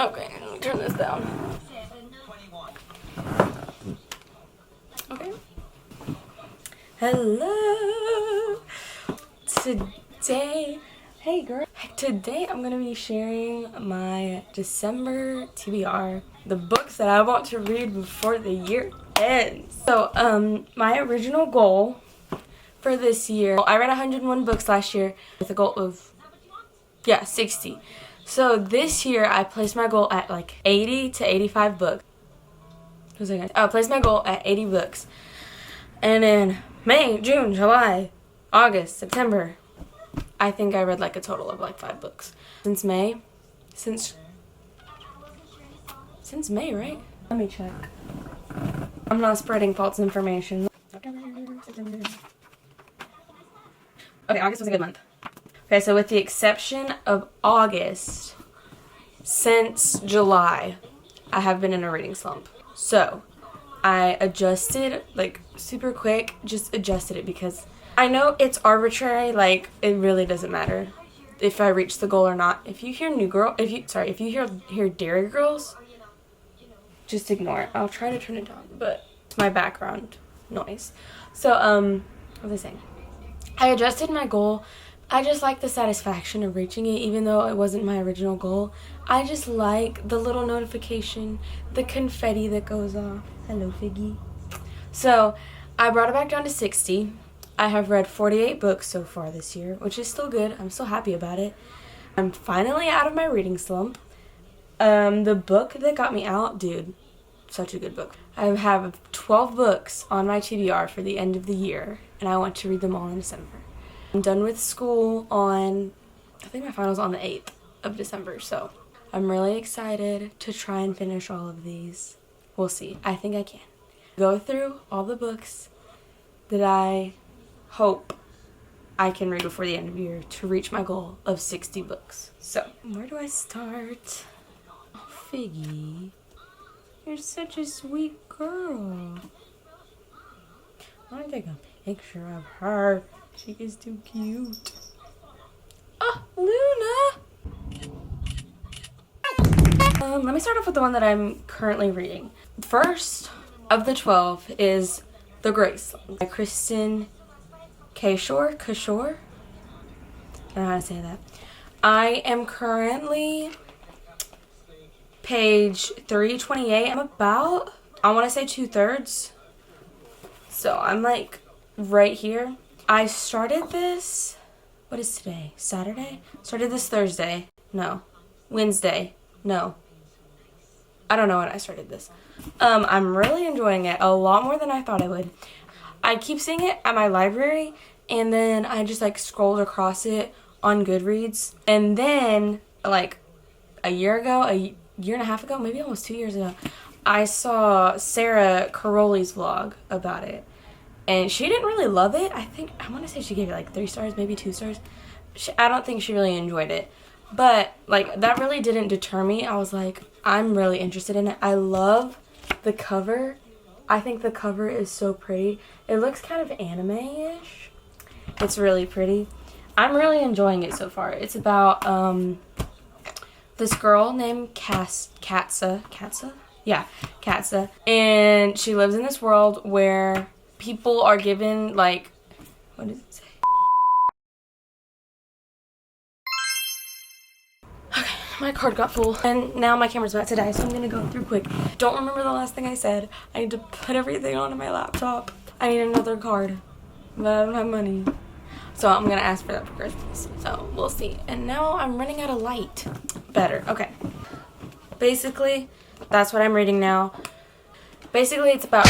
Okay, let me turn this down. Okay. Hello. Hey girl. Today I'm gonna be sharing my December TBR, the books that I want to read before the year ends. So, my original goal for this year, I read 101 books last year with a goal of, 60. So this year I placed my goal at like 80 to 85 books. I placed my goal at 80 books. And in May, June, July, August, September, I think I read like a total of like 5 books. Since May, right? Let me check. I'm not spreading false information. Okay, August was a good month. Okay, so with the exception of August, since July, I have been in a reading slump. So, I adjusted, like, super quick, just adjusted it because I know it's arbitrary, like, it really doesn't matter if I reach the goal or not. If you hear if you hear Dairy Girls, just ignore it. I'll try to turn it down, but it's my background noise. So, what was I saying? I adjusted my goal. I just like the satisfaction of reaching it, even though it wasn't my original goal. I just like the little notification, the confetti that goes off. Hello, Figgy. So, I brought it back down to 60. I have read 48 books so far this year, which is still good. I'm still happy about it. I'm finally out of my reading slump. The book that got me out, dude, such a good book. I have 12 books on my TBR for the end of the year, and I want to read them all in December. I'm done with school on, I think my final's on the 8th of December, so I'm really excited to try and finish all of these. We'll see. I think I can. Go through all the books that I hope I can read before the end of the year to reach my goal of 60 books. So, where do I start? Oh, Figgy, you're such a sweet girl. I want to take a picture of her. She is too cute. Oh, Luna! Let me start off with the one that I'm currently reading. First of the 12 is The Graceland by Kristen Kashore. I don't know how to say that. I am currently page 328. I'm about, I want to say 2/3. So I'm like right here. I started this, what is today? Saturday? Started this Thursday. No. Wednesday. No. I don't know when I started this. I'm really enjoying it a lot more than I thought I would. I keep seeing it at my library, and then I just like scrolled across it on Goodreads. And then like a year and a half ago, maybe almost 2 years ago, I saw Sarah Caroli's vlog about it. And she didn't really love it. I want to say she gave it like 3 stars, maybe 2 stars. I don't think she really enjoyed it. But, like, that really didn't deter me. I was like, I'm really interested in it. I love the cover. I think the cover is so pretty. It looks kind of anime-ish. It's really pretty. I'm really enjoying it so far. It's about this girl named Katsa. Yeah, Katsa. And she lives in this world where people are given, like, what does it say? Okay, my card got full, and now my camera's about to die, so I'm gonna go through quick. Don't remember the last thing I said. I need to put everything onto my laptop. I need another card, but I don't have money. So I'm gonna ask for that for Christmas, so we'll see. And now I'm running out of light. Better, okay. Basically, that's what I'm reading now. Basically, it's about...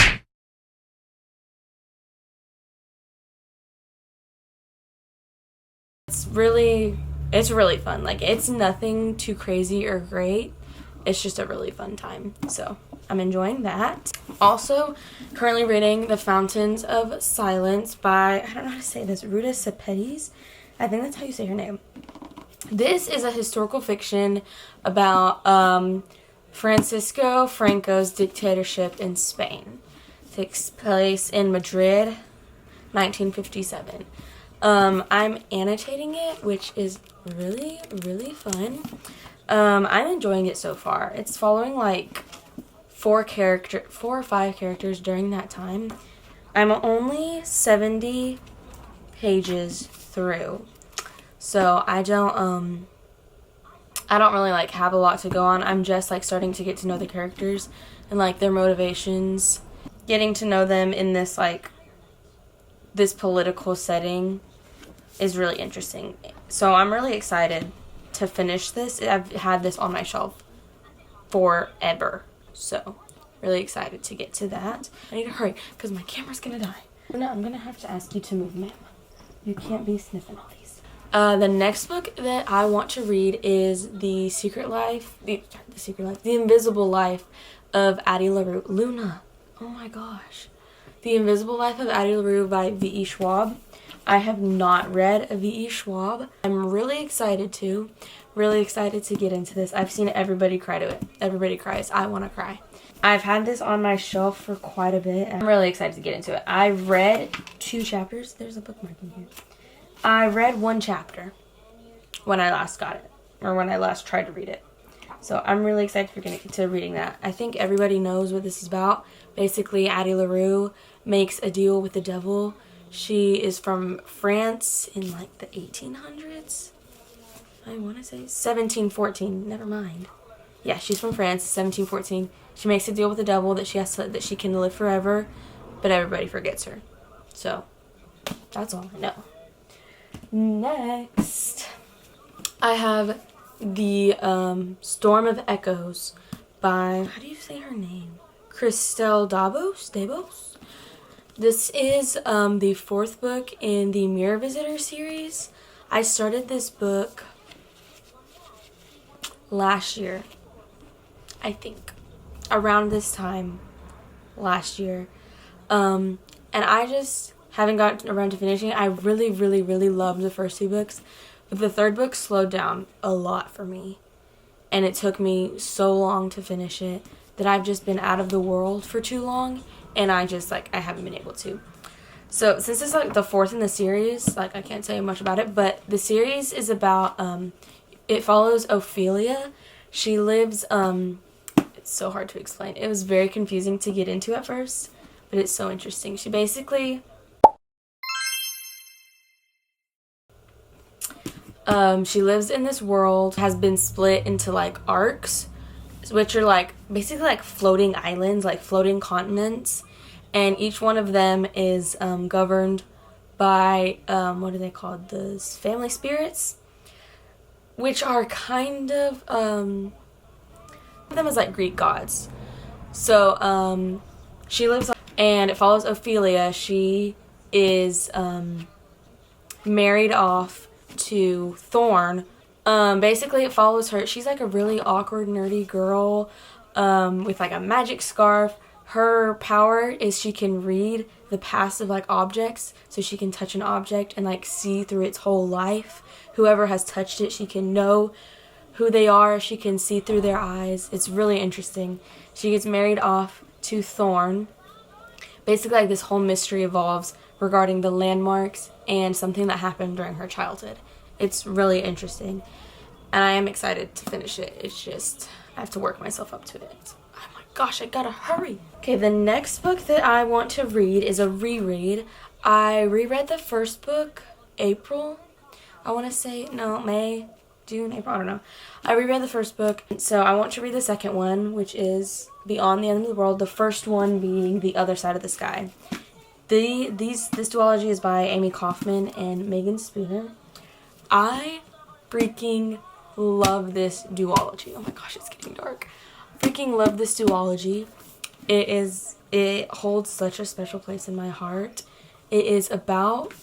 It's really fun. Like, it's nothing too crazy or great. It's just a really fun time. So, I'm enjoying that. Also, currently reading The Fountains of Silence by, I don't know how to say this, Ruta Sepetys. I think that's how you say her name. This is a historical fiction about Francisco Franco's dictatorship in Spain. It takes place in Madrid, 1957. I'm annotating it, which is really, really fun. I'm enjoying it so far. It's following like 4 or 5 characters during that time. I'm only 70 pages through, so I don't really like have a lot to go on. I'm just like starting to get to know the characters and like their motivations, getting to know them in this like this political setting is really interesting. So I'm really excited to finish this. I've had this on my shelf forever, so really excited to get to that. I need to hurry because my camera's gonna die. No, I'm gonna have to ask you to move, ma'am. You can't be sniffing all these. The next book that I want to read is The Invisible Life of Addie LaRue. Luna. Oh my gosh. The Invisible Life of Addie LaRue by V.E. Schwab. I have not read a V.E. Schwab. I'm really excited to get into this. I've seen everybody cry to it. Everybody cries. I want to cry. I've had this on my shelf for quite a bit. I'm really excited to get into it. I read 2 chapters. There's a bookmark in here. I read 1 chapter when I last got it, or when I last tried to read it. So I'm really excited for getting to reading that. I think everybody knows what this is about. Basically, Addie LaRue makes a deal with the devil. She is from France in like the 1800s. I want to say 1714. Never mind. Yeah, she's from France, 1714. She makes a deal with the devil that she can live forever, but everybody forgets her. So that's all I know. Next, I have the Storm of Echoes by, how do you say her name? Christelle Dabos? This is the 4th book in the Mirror Visitor series. I started this book last year, I think, around this time last year. And I just haven't gotten around to finishing it. I really, really, really loved the first 2 books. But the 3rd book slowed down a lot for me. And it took me so long to finish it that I've just been out of the world for too long. And I haven't been able to. So since it's like the 4th in the series, like I can't tell you much about it. But the series is about, it follows Ophelia. She lives, it's so hard to explain. It was very confusing to get into at first. But it's so interesting. She basically... she lives in this world, has been split into like arcs, which are like basically like floating islands, like floating continents, and each one of them is governed by what are they called? The family spirits, which are kind of them as like Greek gods. So she lives, and it follows Ophelia. She is married off to Thorn. Basically it follows her. She's like a really awkward, nerdy girl with like a magic scarf. Her power is she can read the past of like objects, so she can touch an object and like see through its whole life. Whoever has touched it, she can know who they are. She can see through their eyes. It's really interesting. She gets married off to Thorn. Basically, like this whole mystery evolves regarding the landmarks and something that happened during her childhood. It's really interesting, and I am excited to finish it. It's just, I have to work myself up to it. Oh my gosh, I gotta hurry. Okay, the next book that I want to read is a reread. I reread the first book, April, I want to say, no, May, June, April, I don't know. I reread the first book, so I want to read the second one, which is Beyond the End of the World, the first one being The Other Side of the Sky. This duology is by Amy Kaufman and Megan Spooner. I freaking love this duology. Oh my gosh, it's getting dark. Freaking love this duology. It holds such a special place in my heart. It is about,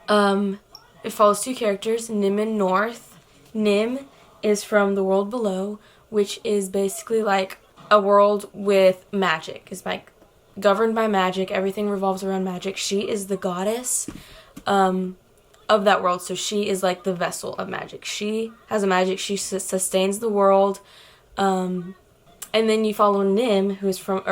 it follows 2 characters, Nim and North. Nim is from the world below, which is basically like a world with magic. It's like governed by magic. Everything revolves around magic. She is the goddess of that world, so she is like the vessel of magic. She has a magic. She sustains the world. And then you follow Nim, who is from,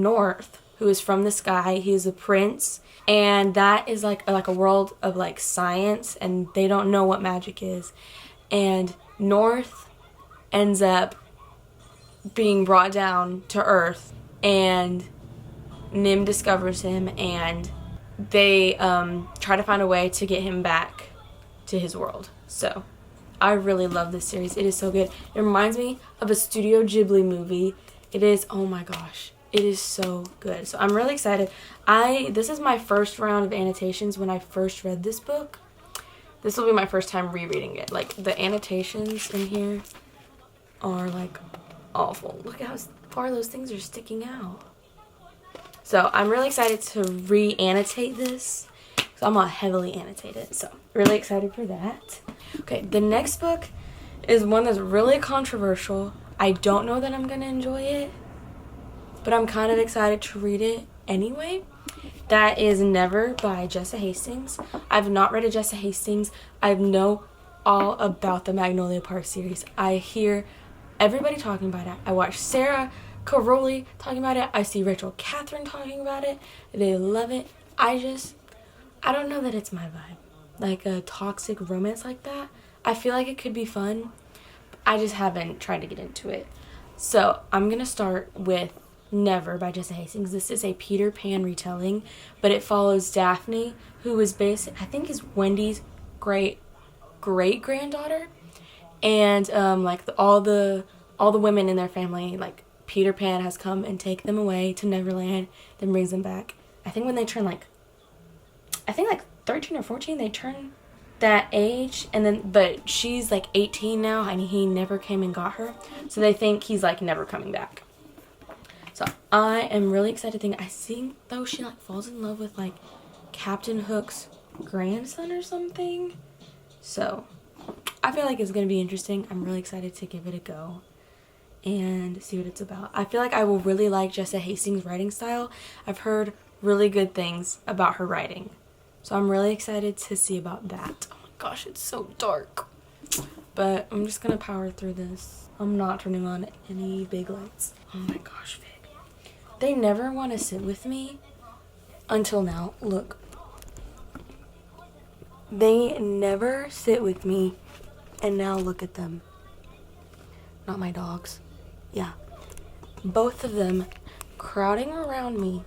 North, who is from the sky. He is a prince, and that is like a world of like science, and they don't know what magic is. And North ends up being brought down to Earth, and Nim discovers him, and they try to find a way to get him back to his world. So I really love this series. It is so good. It reminds me of a Studio Ghibli movie. It is, oh my gosh, it is so good. So I'm really excited. This is my first round of annotations when I first read this book. This will be my first time rereading it. Like, the annotations in here are like awful. Look at how far those things are sticking out. So I'm really excited to re-annotate this. So I'm gonna heavily annotate it. So really excited for that. Okay, the next book is one that's really controversial. I don't know that I'm gonna enjoy it, but I'm kind of excited to read it anyway. That is Never by Jessa Hastings. I've not read a Jessa Hastings. I know all about the Magnolia Park series. I hear everybody talking about it. I watch Sarah Caroli talking about it. I see Rachel Catherine talking about it. They love it. I don't know that it's my vibe. Like a toxic romance like that. I feel like it could be fun. I just haven't tried to get into it. So I'm going to start with Never by Jessa Hastings. This is a Peter Pan retelling, but it follows Daphne, who is I think is Wendy's great-granddaughter. And all the women in their family, like Peter Pan has come and take them away to Neverland, then brings them back. I think when they turn like 13 or 14, they turn that age, and then but she's like 18 now, and he never came and got her, so they think he's like never coming back. So I am really excited I think though she like falls in love with like Captain Hook's grandson or something. So I feel like it's gonna be interesting. I'm really excited to give it a go and see what it's about. I feel like I will really like Jessa Hastings' writing style. I've heard really good things about her writing. So I'm really excited to see about that. Oh my gosh, it's so dark. But I'm just gonna power through this. I'm not turning on any big lights. Oh my gosh, Vic. They never want to sit with me until now. Look. They never sit with me, and now look at them. Not my dogs. Yeah. Both of them crowding around me,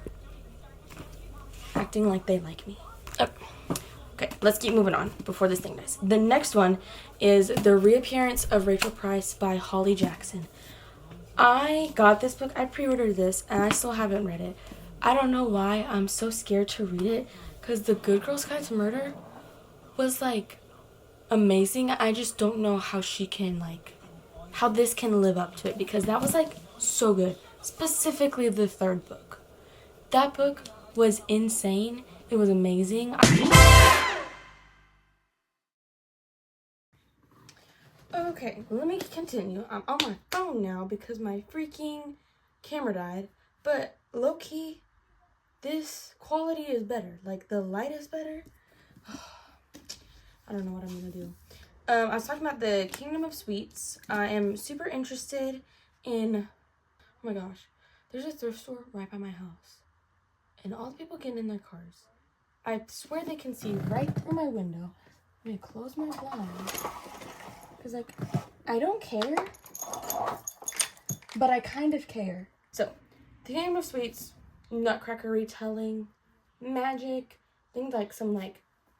acting like they like me. Oh. Okay, let's keep moving on before this thing dies. The next one is The Reappearance of Rachel Price by Holly Jackson. I got this book. I pre-ordered this, and I still haven't read it. I don't know why I'm so scared to read it, because The Good Girl's Guide to Murder was, like, amazing. I just don't know how how this can live up to it, because that was, like, so good. Specifically the third book. That book was insane. It was amazing. Okay, let me continue. I'm on my phone now because my freaking camera died. But low-key, this quality is better. Like, the light is better. I don't know what I'm gonna do. I was talking about the Kingdom of Sweets. I am super interested in... Oh my gosh. There's a thrift store right by my house. And all the people getting in their cars. I swear they can see right through my window. I'm gonna close my blinds. Because, like, I don't care, but I kind of care. So, the Kingdom of Sweets, Nutcracker retelling, magic, things like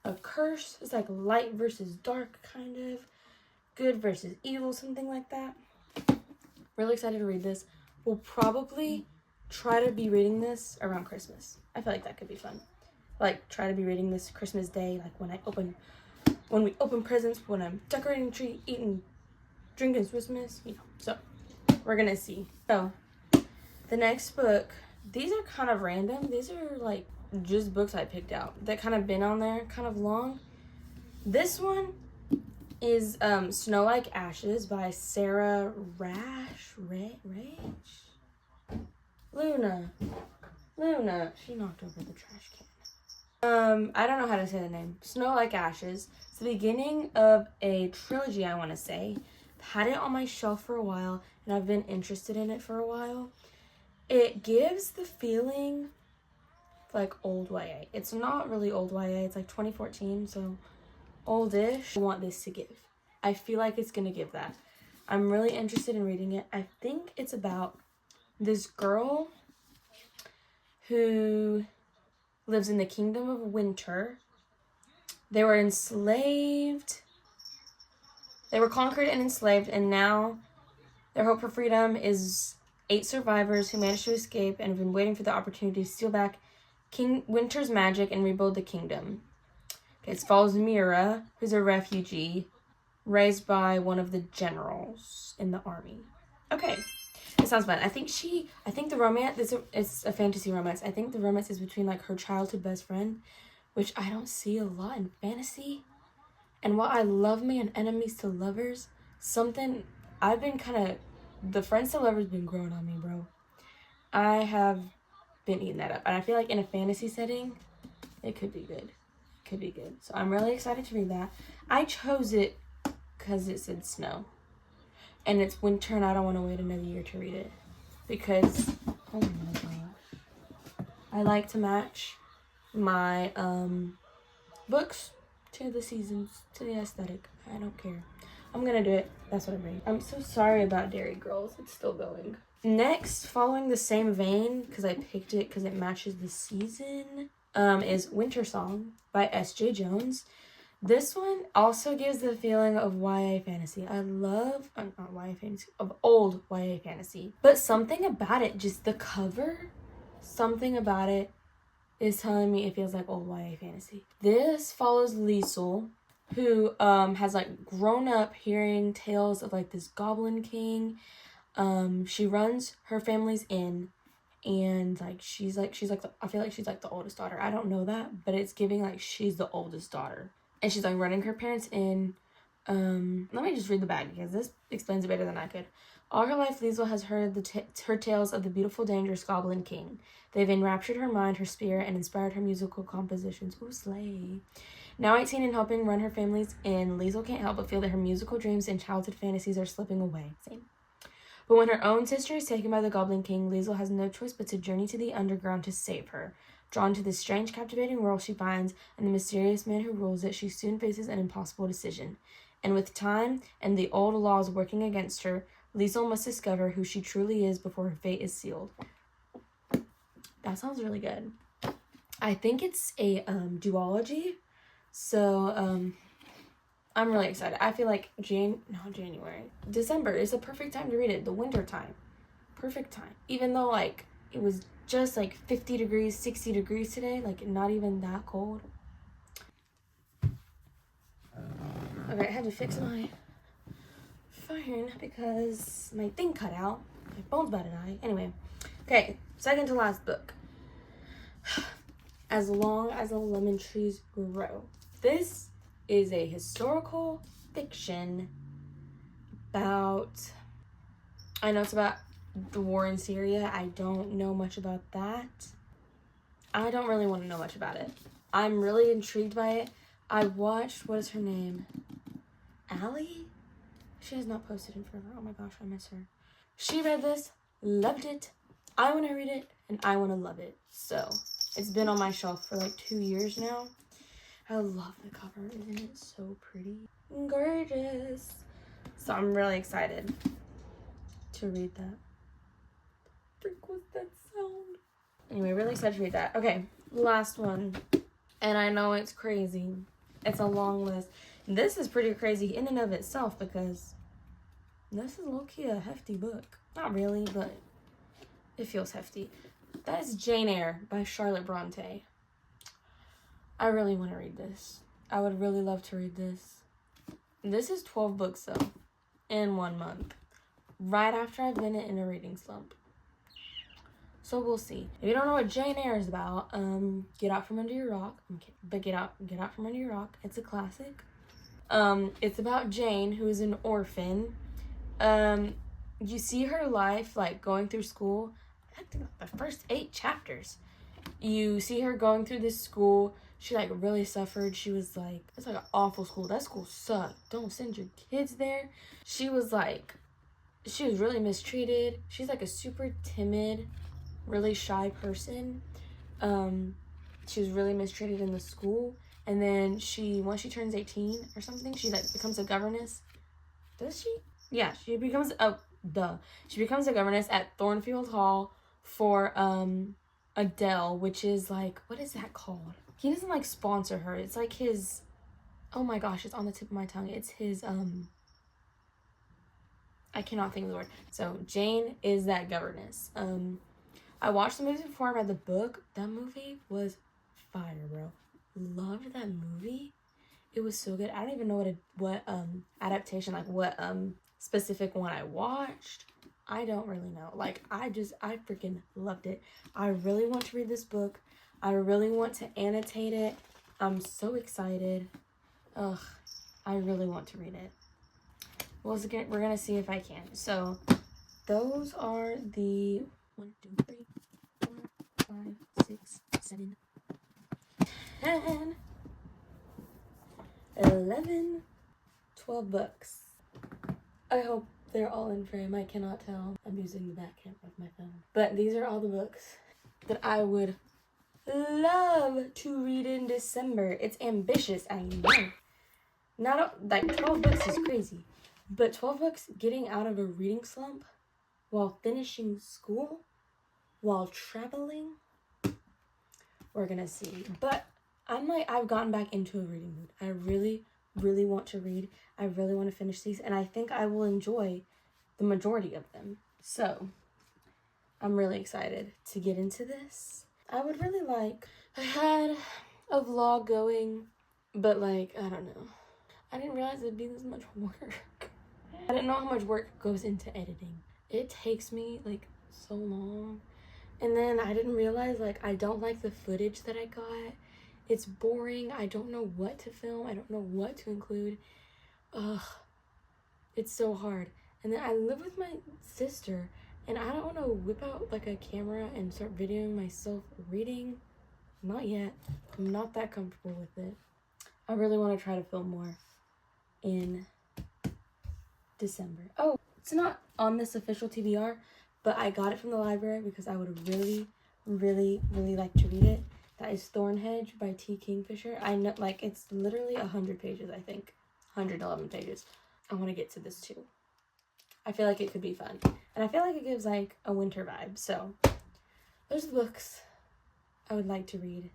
a curse. It's like light versus dark, kind of. Good versus evil, something like that. Really excited to read this. We'll probably try to be reading this around Christmas. I feel like that could be fun. Like, try to be reading this Christmas Day, like when we open presents, when I'm decorating the tree, eating, drinking Christmas, So, we're gonna see. So, the next book, these are kind of random. These are, like, just books I picked out that kind of been on there, kind of long. This one is Snow Like Ashes by Sarah Luna. She knocked over the trash can. I don't know how to say the name. Snow Like Ashes. It's the beginning of a trilogy, I want to say. Had it on my shelf for a while, and I've been interested in it for a while. It gives the feeling like old YA. It's not really old YA. It's like 2014, so oldish. I want this to give. I feel like it's going to give that. I'm really interested in reading it. I think it's about this girl who lives in the kingdom of winter. They were enslaved. They were conquered and enslaved, and now their hope for freedom is 8 survivors who managed to escape and have been waiting for the opportunity to steal back King Winter's magic and rebuild the kingdom. Okay, it follows Mira, who's a refugee, raised by one of the generals in the army. Okay, it sounds fun. I think the romance, it's a fantasy romance. I think the romance is between like her childhood best friend, which I don't see a lot in fantasy. And while I love me and enemies to lovers, I've been the friends to lovers been growing on me, bro. I have been eating that up. And I feel like in a fantasy setting, it could be good. So I'm really excited to read that. I chose it because it said snow. And it's winter and I don't want to wait another year to read it. Because, oh my god. I like to match my books to the seasons, to the aesthetic. I don't care. I'm gonna do it. That's what I'm reading. I'm so sorry about Dairy Girls. It's still going. Next, following the same vein, because I picked it because it matches the season, is Winter Song by S.J. Jones. This one also gives the feeling of YA fantasy. I love, not YA fantasy, of old YA fantasy. But something about it, just the cover, something about it is telling me it feels like old YA fantasy. This follows Liesel, who has like grown up hearing tales of like this goblin king. She runs her family's inn, and like she's like I feel like she's like the oldest daughter. I don't know that, but it's giving like she's the oldest daughter, and she's like running her parents' inn. Let me just read the back because this explains it better than I could. All her life, Liesel has heard her tales of the beautiful, dangerous Goblin King. They've enraptured her mind, her spirit, and inspired her musical compositions. Ooh, slay. Now 18 and helping run her family's inn, Liesel can't help but feel that her musical dreams and childhood fantasies are slipping away. Same. But when her own sister is taken by the Goblin King, Liesel has no choice but to journey to the underground to save her. Drawn to the strange, captivating world she finds and the mysterious man who rules it, she soon faces an impossible decision. And with time and the old laws working against her, Liesel must discover who she truly is before her fate is sealed. That sounds really good. I think it's a duology, so I'm really excited. I feel like December is a perfect time to read it. The winter time, perfect time. Even though like it was just like 50 degrees, 60 degrees today, like not even that cold. Okay, I had to fix my phone because my thing cut out. My phone's about to die. Anyway, okay, second to last book. As Long as the Lemon Trees Grow. This is a historical fiction about, I know it's about the war in Syria. I don't know much about that. I don't really want to know much about it. I'm really intrigued by it. I watched, what is her name? Allie? She has not posted in forever. Oh my gosh, I miss her. She read this, loved it. I want to read it, and I want to love it. So, it's been on my shelf for like 2 years now. I love the cover. Isn't it so pretty? Gorgeous. So, I'm really excited to read that. Frick, what's that sound? Anyway, really excited to read that. Okay, last one. And I know it's crazy. It's a long list. This is pretty crazy in and of itself because this is low-key a hefty book. Not really, but it feels hefty. That is Jane Eyre by Charlotte Bronte. I really want to read this. I would really love to read this. This is 12 books, though, in 1 month. Right after I've been in a reading slump. So we'll see. If you don't know what Jane Eyre is about, get out from under your rock. Okay, but get out from under your rock. It's a classic. It's about Jane, who is an orphan. You see her life, like, going through school. I think the first 8 chapters. You see her going through this school. She, like, really suffered. She was, like, it's, like, an awful school. That school sucked. Don't send your kids there. She was really mistreated. She's, like, a super timid, really shy person. She was really mistreated in the school. And then once she turns 18 or something, she, like, becomes a governess. Does she? Yeah, she becomes a governess at Thornfield Hall for Adele, which is like, what is that called? He doesn't like sponsor her. It's like his, oh my gosh, it's on the tip of my tongue. It's his I cannot think of the word. So Jane is that governess. I watched the movie before I read the book. That movie was fire, bro. Loved that movie. It was so good. I don't even know what adaptation, like what specific one I watched. I don't really know. Like I freaking loved it. I really want to read this book. I really want to annotate it. I'm so excited. Ugh, I really want to read it. Well, we're gonna see if I can. So those are the 1, 2, 3, 4, 5, 6, 7, 10, 11, 12 books. I hope they're all in frame. I cannot tell. I'm using the back camera of my phone. But these are all the books that I would love to read in December. It's ambitious, I know. Not like 12 books is crazy. But 12 books getting out of a reading slump while finishing school, while traveling, we're gonna see. But I've gotten back into a reading mood. I really, really want to read. I really want to finish these, and I think I will enjoy the majority of them. So I'm really excited to get into this. I would really like, I had a vlog going, but like, I don't know. I didn't realize it'd be this much work. I didn't know how much work goes into editing. It takes me like so long. And then I didn't realize like I don't like the footage that I got. It's boring. I don't know what to film. I don't know what to include. Ugh. It's so hard. And then I live with my sister and I don't want to whip out like a camera and start videoing myself reading. Not yet. I'm not that comfortable with it. I really want to try to film more in December. Oh, it's not on this official TBR, but I got it from the library because I would really, really, really like to read it. That is Thornhedge by T. Kingfisher. I know, like, it's literally 100 pages, I think. 111 pages. I want to get to this too. I feel like it could be fun. And I feel like it gives, like, a winter vibe. So, those are the books I would like to read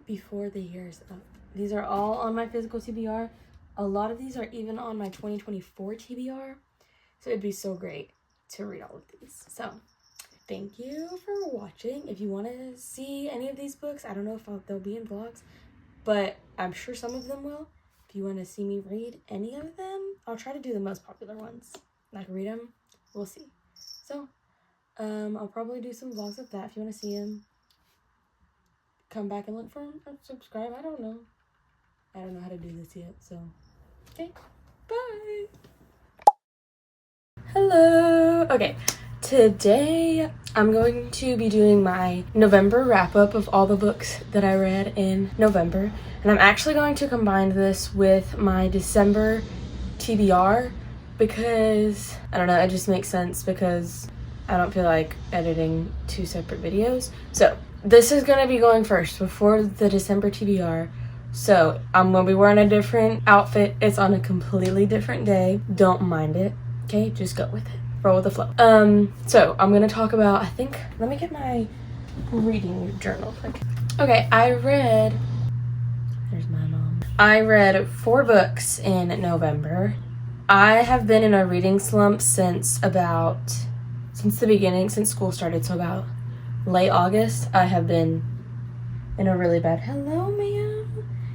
before the year is up. These are all on my physical TBR. A lot of these are even on my 2024 TBR. So it'd be so great to read all of these. So thank you for watching. If you want to see any of these books, I don't know if they'll be in vlogs, but I'm sure some of them will. If you want to see me read any of them, I'll try to do the most popular ones. Like read them, we'll see. So I'll probably do some vlogs of that if you want to see them. Come back and look for them or subscribe. I don't know how to do this yet, so okay, bye. Hello. Okay, today I'm going to be doing my November wrap-up of all the books that I read in November, and I'm actually going to combine this with my December TBR because, I don't know, it just makes sense because I don't feel like editing two separate videos. So this is going to be going first before the December TBR. So I'm going to be wearing a different outfit. It's on a completely different day. Don't mind it. Okay, just go with it. Roll with the flow. So I'm going to talk about, let me get my reading journal quick. Okay, there's my mom. I read 4 books in November. I have been in a reading slump since the beginning, since school started. So about late August, I have been in a really bad,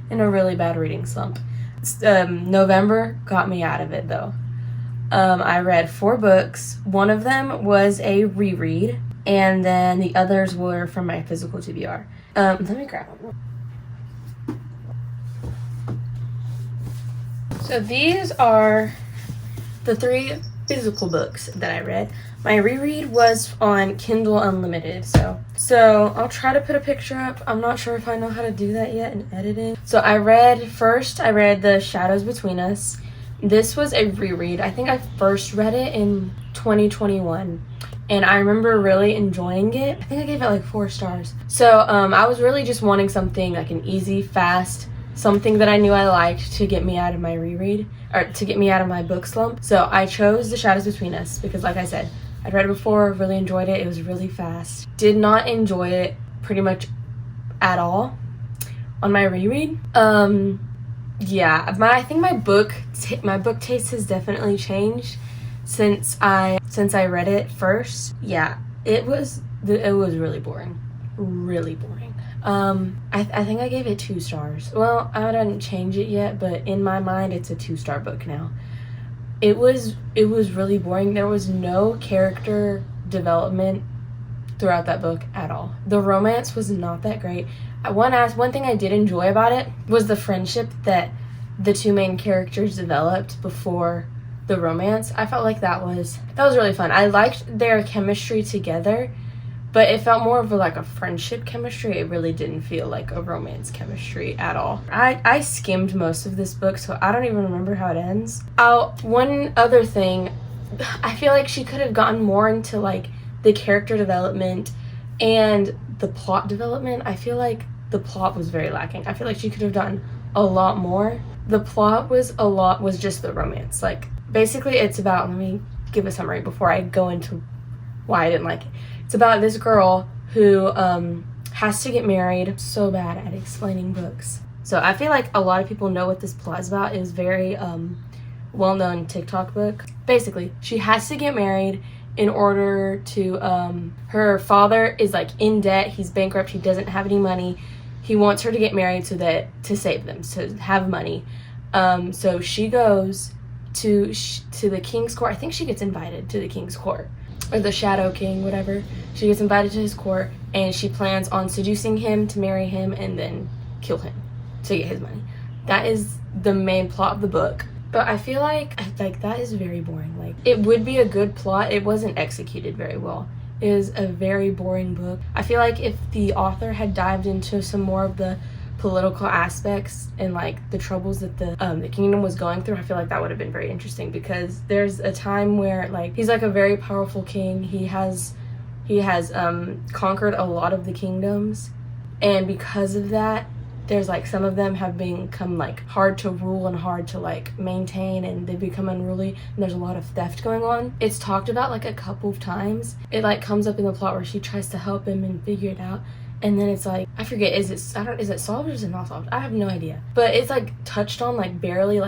in a really bad reading slump. November got me out of it though. I read 4 books. One of them was a reread, and then the others were from my physical TBR. Let me grab one. So these are the 3 physical books that I read. My reread was on Kindle Unlimited, so I'll try to put a picture up. I'm not sure if I know how to do that yet in editing. So I read The Shadows Between Us. This was a reread. I think I first read it in 2021, and I remember really enjoying it. I think I gave it like 4 stars. So I was really just wanting something like an easy, fast, something that I knew I liked to get me out of my or to get me out of my book slump. So I chose The Shadows Between Us because, like I said, I'd read it before, really enjoyed it. It was really fast. Did not enjoy it pretty much at all on my reread. Yeah, I think my book taste has definitely changed since I read it first. Yeah, it was really boring. Really boring. I think I gave it 2 stars. Well, I didn't change it yet, but in my mind it's a 2-star book now. It was really boring. There was no character development throughout that book at all. The romance was not that great. One thing I did enjoy about it was the friendship that the 2 main characters developed before the romance. I felt like that was really fun. I liked their chemistry together, but it felt more of a friendship chemistry. It really didn't feel like a romance chemistry at all. I skimmed most of this book, so I don't even remember how it ends. One other thing, I feel like she could have gotten more into the character development and the plot development. I feel like the plot was very lacking. I feel like she could have done a lot more. The plot was just the romance. Basically it's about, let me give a summary before I go into why I didn't like it. It's about this girl who has to get married. I'm so bad at explaining books. So I feel like a lot of people know what this plot is about. It was very well-known TikTok book. Basically, she has to get married in order to, her father is in debt. He's bankrupt. He doesn't have any money. He wants her to get married to save them, to have money. So she goes to the king's court. I think she gets invited to the king's court, or the Shadow King, whatever. She gets invited to his court, and she plans on seducing him to marry him and then kill him to get his money. That is the main plot of the book. But I feel like that is very boring. It would be a good plot. It wasn't executed very well. It is a very boring book. I feel like if the author had dived into some more of the political aspects and the troubles that the kingdom was going through, I feel like that would have been very interesting, because there's a time where he's a very powerful king. He has conquered a lot of the kingdoms, and because of that, there's some of them have become hard to rule and hard to maintain, and they become unruly, and there's a lot of theft going on. It's talked about a couple of times. It comes up in the plot where she tries to help him and figure it out, and then it's I forget, is it solved or is it not solved? I have no idea, but it's touched on barely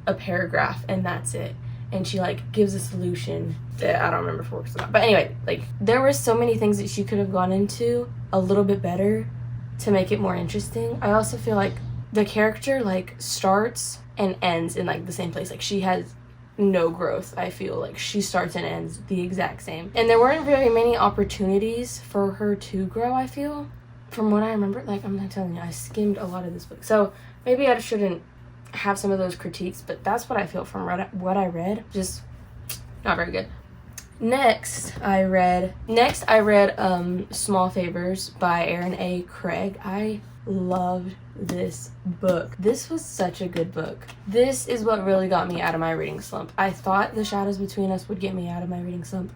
a paragraph, and that's it. And she gives a solution that I don't remember if it works or not, but anyway, there were so many things that she could have gone into a little bit better to make it more interesting. I also feel the character starts and ends in the same place. She has no growth. I feel she starts and ends the exact same, and there weren't very many opportunities for her to grow. I feel, from what I remember, I'm not telling you, I skimmed a lot of this book, so maybe I shouldn't have some of those critiques, but that's what I feel from what I read. Just not very good. Next I read Small Favors by Aaron A. Craig. I loved this book. This was such a good book. This is what really got me out of my reading slump. I thought The Shadows Between Us would get me out of my reading slump,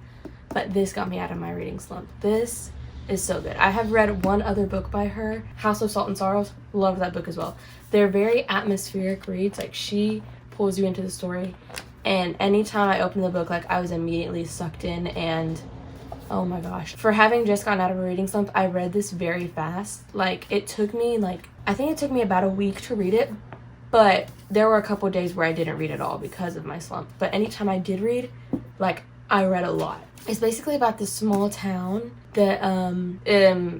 but this got me out of my reading slump. This is so good. I have read one other book by her, House of Salt and Sorrows. Loved that book as well. They're very atmospheric reads. She pulls you into the story, and anytime I opened the book, I was immediately sucked in, and oh my gosh. For having just gotten out of a reading slump, I read this very fast. It took me, I think it took me about a week to read it, but there were a couple of days where I didn't read at all because of my slump. But anytime I did read, I read a lot. It's basically about this small town that,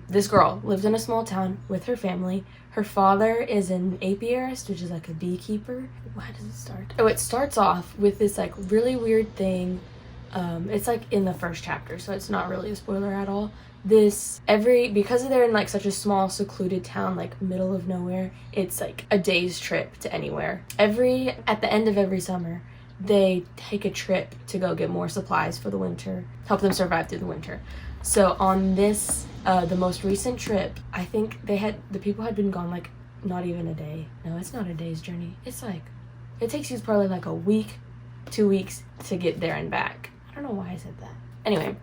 this girl lived in a small town with her family. Her father is an apiarist, which is a beekeeper. Why does it start? Oh, it starts off with this really weird thing. It's in the first chapter, so it's not really a spoiler at all. Because they're in such a small secluded town, middle of nowhere, it's a day's trip to anywhere. At the end of every summer, they take a trip to go get more supplies for the winter, help them survive through the winter. So on this, the most recent trip, I think the people had been gone not even a day. No, it's not a day's journey. It's it takes you probably a week, 2 weeks to get there and back. I don't know why I said that. Anyway,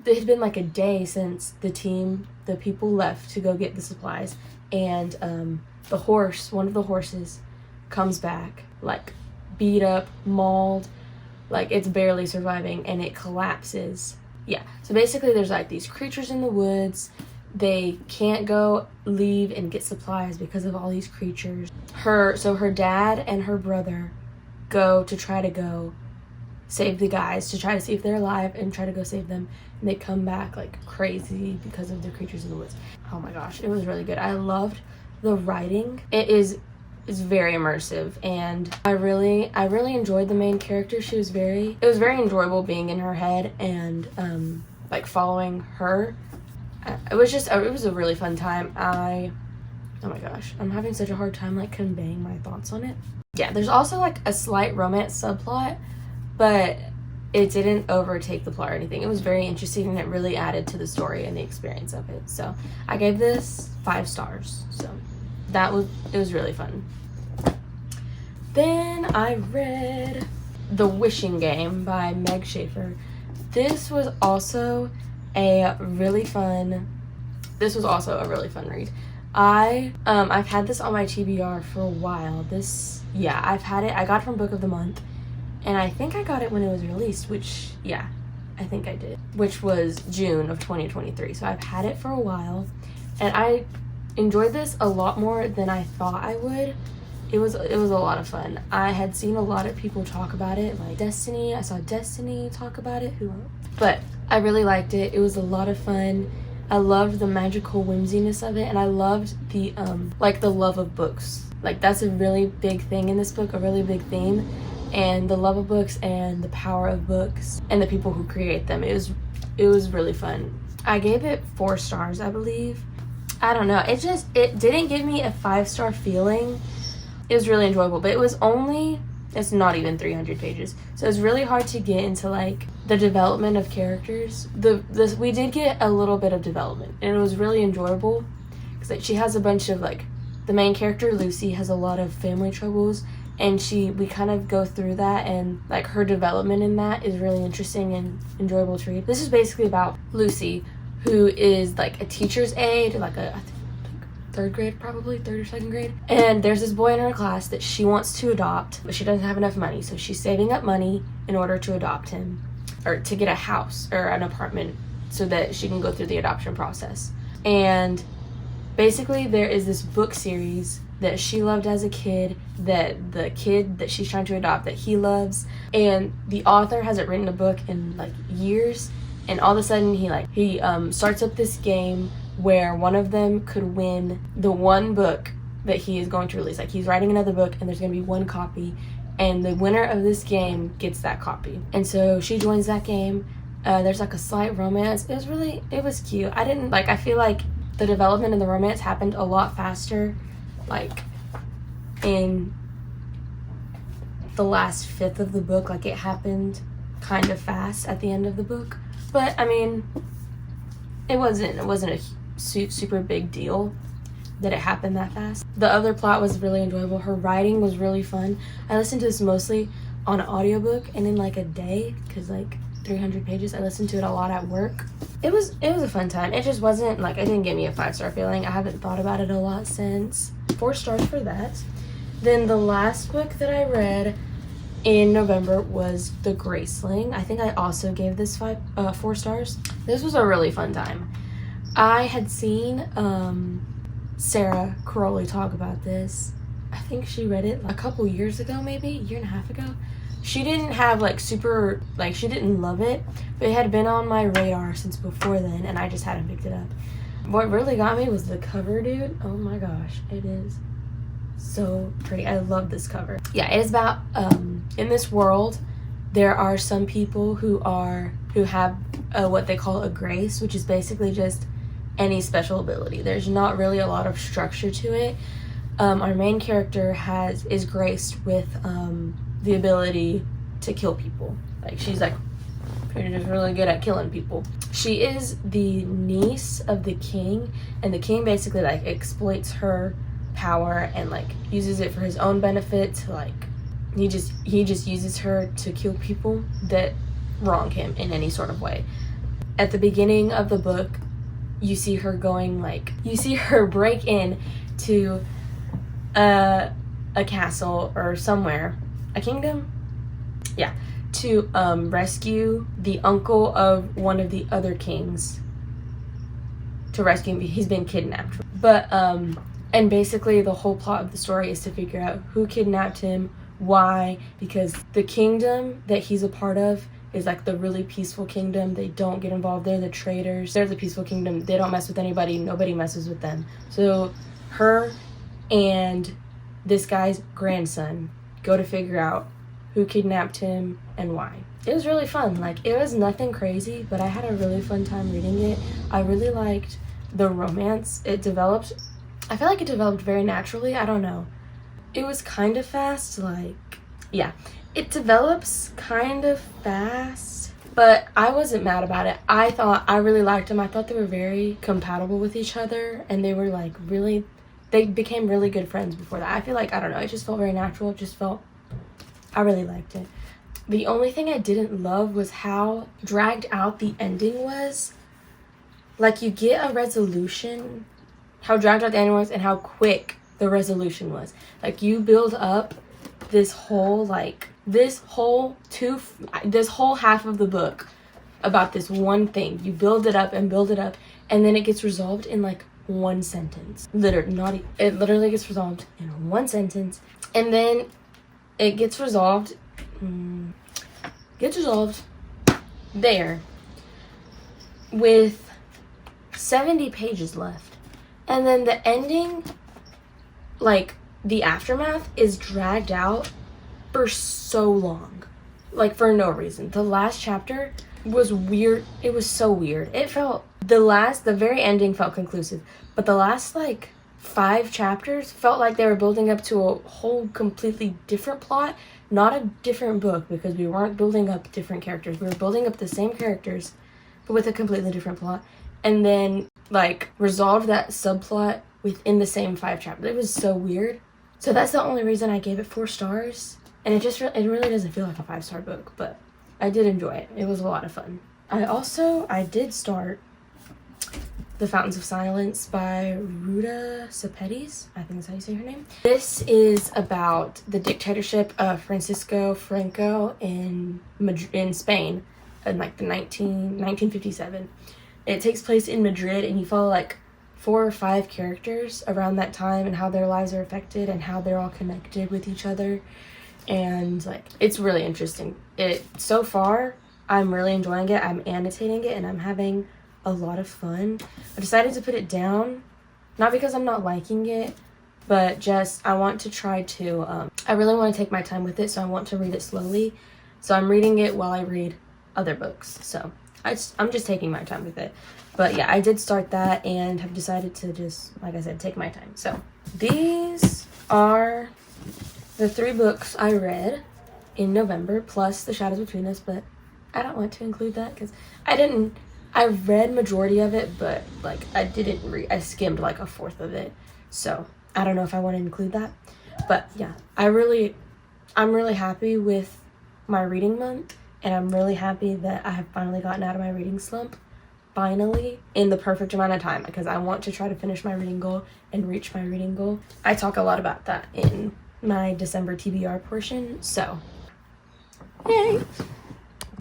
it had been a day since the people left to go get the supplies, and one of the horses comes back beat up, mauled, like it's barely surviving, and it collapses. Yeah, so basically there's like these creatures in the woods. They can't go leave and get supplies because of all these creatures. Her dad and her brother go save the guys, to try to see if they're alive and try to go save them. And they come back like crazy because of the creatures in the woods. Oh my gosh, it was really good. I loved the writing. It's very immersive, and I really enjoyed the main character. It was very enjoyable being in her head and like following her. It was a really fun time. Oh my gosh, I'm having such a hard time like conveying my thoughts on it. Yeah, there's also like a slight romance subplot, but it didn't overtake the plot or anything. It was very interesting, and it really added to the story and the experience of it. So I gave this 5 stars. So it was really fun. Then I read The Wishing Game by Meg Schaefer. This was also a really fun read. I've had this on my TBR for a while. I've had it. I got it from Book of the Month, and I think I got it when it was released, I think I did, which was June of 2023. So I've had it for a while, and I enjoyed this a lot more than I thought I would. It was a lot of fun. I had seen a lot of people talk about it, like Destiny. I saw Destiny talk about it. But I really liked it. It was a lot of fun. I loved the magical whimsiness of it, and I loved the the love of books. Like that's a really big thing in this book, a really big theme, and the love of books and the power of books and the people who create them. It was really fun. I gave it 4 stars, I believe. I don't know. It didn't give me a 5-star feeling. It was really enjoyable, but it's not even 300 pages. So it's really hard to get into like the development of characters. We did get a little bit of development, and it was really enjoyable because like she has a bunch of like, the main character Lucy has a lot of family troubles, and we kind of go through that, and like her development in that is really interesting and enjoyable to read. This is basically about Lucy, who is like a teacher's aide, like I think 3rd grade, probably 3rd or 2nd grade, and there's this boy in her class that she wants to adopt, but she doesn't have enough money, so she's saving up money in order to adopt him, or to get a house or an apartment so that she can go through the adoption process. And basically there is this book series that she loved as a kid, that the kid that she's trying to adopt, that he loves, and the author hasn't written a book in like years, and all of a sudden he starts up this game where one of them could win the one book that he is going to release. Like he's writing another book, and there's going to be one copy, and the winner of this game gets that copy. And so she joins that game. There's like a slight romance. It was cute. I feel like the development and the romance happened a lot faster, like in the last 5th of the book. Like it happened kind of fast at the end of the book, but I mean, it wasn't a super big deal that it happened that fast. The other plot was really enjoyable. Her writing was really fun. I listened to this mostly on an audiobook, and in like a day, because like 300 pages, I listened to it a lot at work. It was a fun time. It just wasn't like, it didn't give me a 5-star feeling. I haven't thought about it a lot since. 4 stars for that. Then the last book that I read in November was The Graceling. I think I also gave this 4 stars. This was a really fun time. I had seen Sarah Crowley talk about this. I think she read it a couple years ago, maybe a year and a half ago. She didn't have she didn't love it, but it had been on my radar since before then, and I just hadn't picked it up. What really got me was the cover, dude. Oh my gosh, it is so pretty. I love this cover. Yeah, it is about in this world there are some people who have what they call a grace, which is basically just any special ability. There's not really a lot of structure to it. Our main character is graced with the ability to kill people. Like she's like just really good at killing people. She is the niece of the king, and the king basically like exploits her power and like uses it for his own benefit to like he just uses her to kill people that wrong him in any sort of way. At the beginning of the book, you see her break in to a castle or somewhere, a kingdom? Yeah. To rescue the uncle of one of the other kings. To rescue him. He's been kidnapped. But, and basically the whole plot of the story is to figure out who kidnapped him, why, because the kingdom that he's a part of is like the really peaceful kingdom. They don't get involved. They're the traitors. They're the peaceful kingdom. They don't mess with anybody. Nobody messes with them. So her and this guy's grandson go to figure out who kidnapped him and why. It was really fun. Like, it was nothing crazy, but I had a really fun time reading it. I really liked the romance it developed. I feel like it developed very naturally. I don't know. It was kind of fast, like, yeah. It develops kind of fast, but I wasn't mad about it. I really liked them. I thought they were very compatible with each other, and they were like really, they became really good friends before that. I feel like, I don't know, it just felt very natural. It just felt, I really liked it. The only thing I didn't love was how dragged out the ending was. Like, you get a resolution, how dragged out the ending was, and how quick the resolution was. Like, you build up this whole, like, this whole half of the book about this one thing. You build it up, and then it gets resolved in, like, one sentence. It literally gets resolved in one sentence, and then it gets resolved there with 70 pages left. And then the ending, like, the aftermath is dragged out for so long. Like, for no reason. The last chapter was weird. It was so weird. It felt, the very ending felt conclusive. But the last, like, 5 chapters felt like they were building up to a whole completely different plot. Not a different book, because we weren't building up different characters. We were building up the same characters, but with a completely different plot. And then, like, resolved that subplot within the same 5 chapters. It was so weird. So that's the only reason I gave it 4 stars. And it really doesn't feel like a 5-star book, but I did enjoy it. It was a lot of fun. I did start The Fountains of Silence by Ruta Sepetys. I think that's how you say her name. This is about the dictatorship of Francisco Franco in Spain in like the 1957. It takes place in Madrid, and you follow like 4 or 5 characters around that time and how their lives are affected and how they're all connected with each other. And like, it's really interesting. So far, I'm really enjoying it. I'm annotating it, and I'm having a lot of fun. I decided to put it down, not because I'm not liking it, but just I want to try to, I really want to take my time with it, so I want to read it slowly. So I'm reading it while I read other books. So I'm just taking my time with it. But yeah, I did start that and have decided to just, like I said, take my time. So these are the 3 books I read in November, plus The Shadows Between Us, but I don't want to include that because I read majority of it, but like I skimmed like a 1/4 of it. So I don't know if I want to include that. But yeah, I'm really happy with my reading month, and I'm really happy that I have finally gotten out of my reading slump. Finally, in the perfect amount of time, because I want to try to finish my reading goal and reach my reading goal. I talk a lot about that in my December TBR portion, so yay!